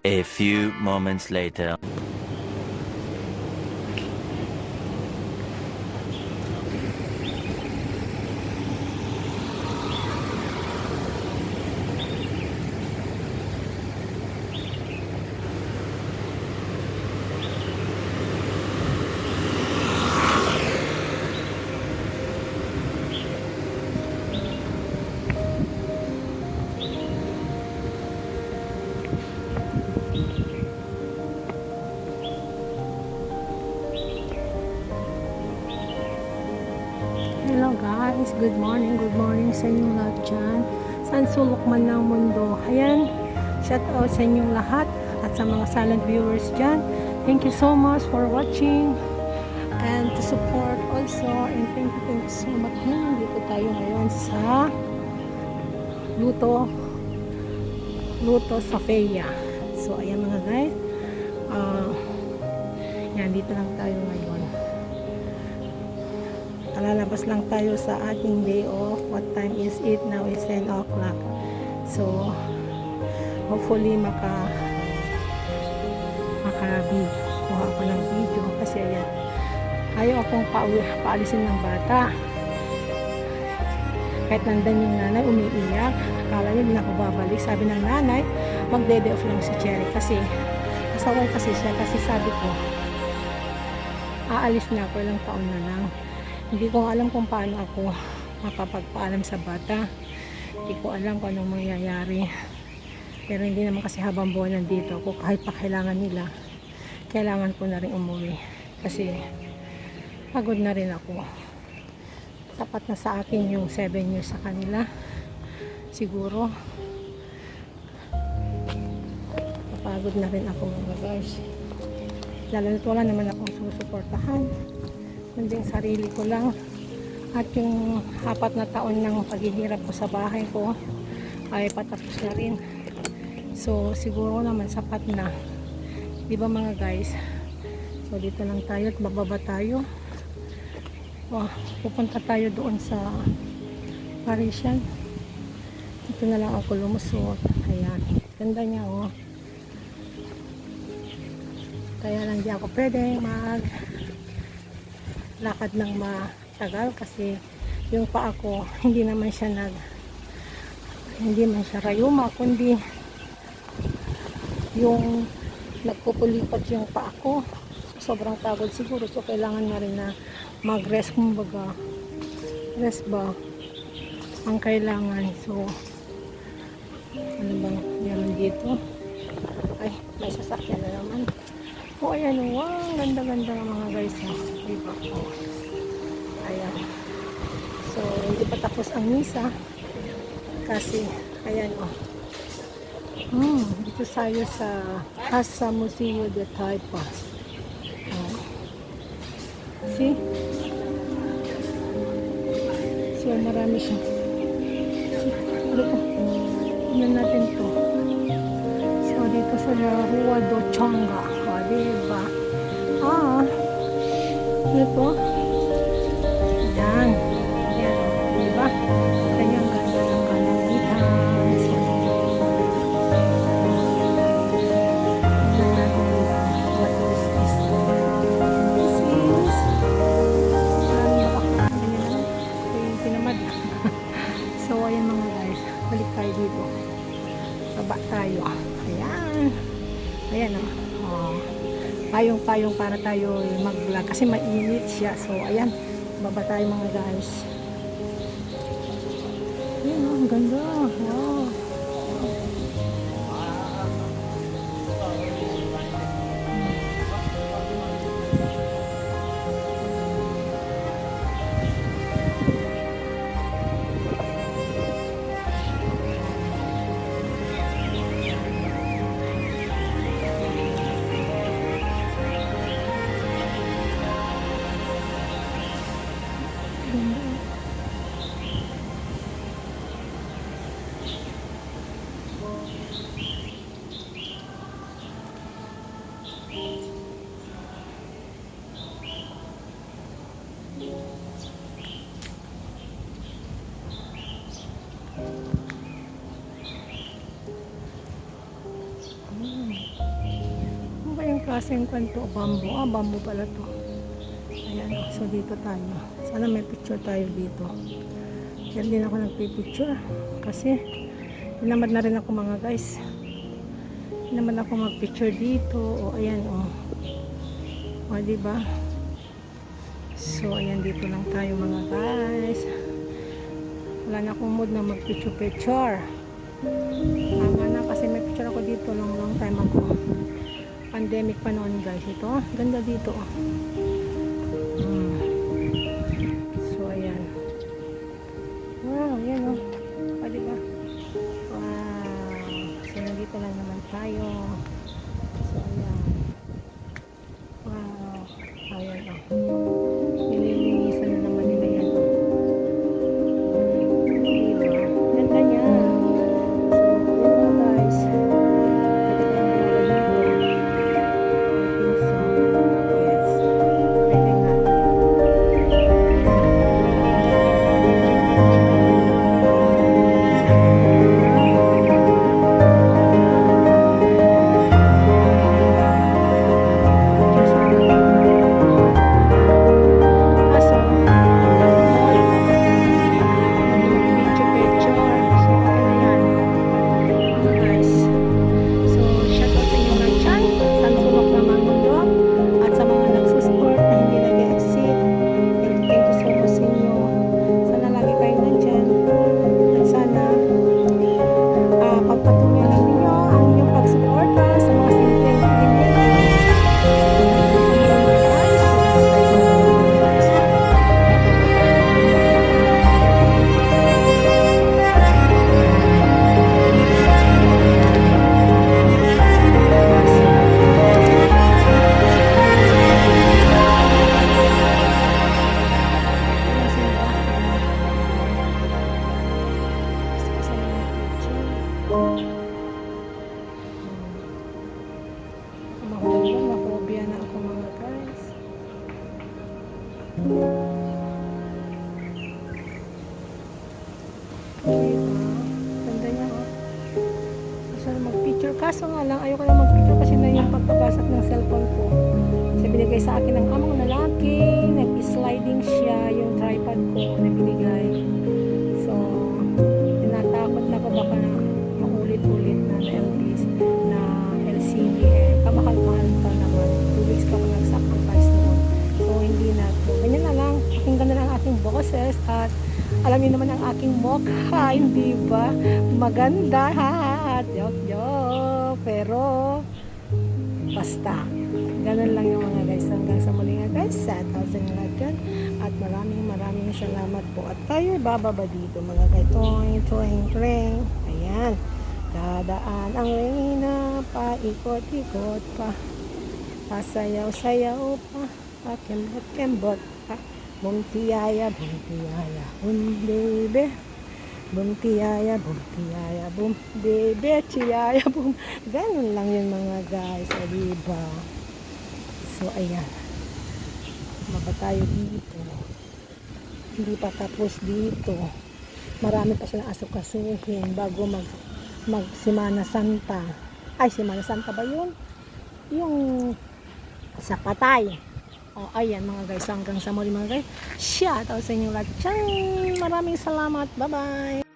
A few moments later. Hello guys, good morning sa inyong lahat dyan. Saan sulok man ng mundo. Ayan, shout out sa inyong lahat at sa mga silent viewers dyan. Thank you so much for watching and to support also, and thank you so much. Dito tayo ngayon sa Luto Sofia. So ayan mga guys, yan, dito lang tayo ngayon. Lalabas lang tayo sa ating day off. What time is it? Now is 10 o'clock. So hopefully kuha ako ng video kasi ayan, ayaw akong paalisin ng bata. Kahit nandan yung nanay umiiyak, akala niya hindi na ako babalik. Sabi ng nanay, magde-day off lang si Cherry kasi kasaway kasi siya, kasi sabi ko aalis na ako, ilang taon na lang. Hindi ko alam kung paano ako mapapagpaalam sa bata. Hindi ko alam kung anong mangyayari. Pero hindi naman kasi habang buwan nandito ako, kahit pa kailangan nila, kailangan ko na rin umuwi. Kasi pagod na rin ako. Sapat na sa akin yung 7 years sa kanila. Siguro napagod na rin ako mga guys. Lalo na't wala naman akong susuportahan, kundi yung sarili ko lang. At yung 4 na taon ng paghihirap ko sa bahay ko ay patapos na rin. So siguro naman sapat na, di ba mga guys? So dito lang tayo at bababa tayo. Pupunta tayo doon sa Parisian. Dito na lang ako lumusot. Ayan, ganda niya oh. Kaya lang di ako pwede lakad ng matagal kasi yung paa ko hindi man siya rayuma, kundi yung nagpupulipat yung paa ko. Sobrang pagod siguro, so kailangan na rin na mag-rest, kumbaga rest ba ang kailangan. So ano bang meron dito? Ay, may sasakyan na naman. Ayan, wow, ganda-ganda ng mga guys ha. Diba? Ayan. So, hindi pa tapos ang misa. Kasi, ayan dito tayo sa Casa Museo de Taipa. See? So, marami siya. Tignan natin to. So, dito sa Rua do Chonga. Diba? Ito. Yan. Yan. Diba? Kanyang ganda ng kalamitan. What is this? This is pinamad. So, ayan mga guys. Balik tayo dito. Baba tayo. Ayan. Ayan payong-payong para tayo mag-vlog kasi mainit siya. So ayan, baba tayo mga guys. Ayan ang ganda. Wow. klaseng kwento? Bamboo. Ah, bamboo pala to. Ayan, so dito tayo. Sana may picture tayo dito. Yan din ako nagpipicture. Kasi, hinamad na rin ako mga guys. Hinamad ako magpicture dito. O, ayan, o. O, diba? So, ayan, dito lang tayo mga guys. Wala na akong mood na magpicture-picture. Tama na kasi may picture ako dito long time ago. Pandemic pa noon guys. Ito, ganda dito. So, ayan. Wow, ayan o. O, diba? Wow. So, nandito lang naman tayo. So, ayan. Wow. Ayan o. Nililinisan na naman nila yan o. Diba? Ganda niya. So, ayan mga guys. Mahobya na ako mga guys. Ganda niya oh. Gusto na mag-picture. Kaso nga lang, ayoko na mag-picture kasi na yung pagpapasok ng cellphone ko. Kasi binigay sa akin ng amang lalaki. Nag-sliding siya yung tripod ko na binigay. So, tinatakot na ko baka na maulit-ulit na LPs na LCD kamahal-mahal pa naman. 2 weeks pa ako nag-sacrifice noon. So, hindi na to. Ganyan na lang. Pakinggan na lang aking boses at alam niyo naman ang aking mukha, hindi ba? Maganda, ha? Joke. Pero, basta. Ganun lang yung mga guys. Hanggang sa muli nga guys. Sa thousand lahat yan. At maraming salamat po. At tayo bababa dito mga guys. Toing. Ayan. Dadaan ang reyna, paikot-ikot pa, pasayaw-sayaw pa, pakembot-kembot pa, bumtiyaya, bumtiyaya, bumtiyaya, bum bebe, chiyaya, bum. Ganun lang yun mga guys, o diba? So, ayan. Maba tayo dito. Hindi pa tapos dito. Marami pa silang asukasuhin bago mag Semana Santa. Ay, Semana Santa ba yun? Yung sa Patay. O, ayan mga guys. Hanggang sa muli mga guys. Shout out sa inyo lahat. Maraming salamat. Bye-bye.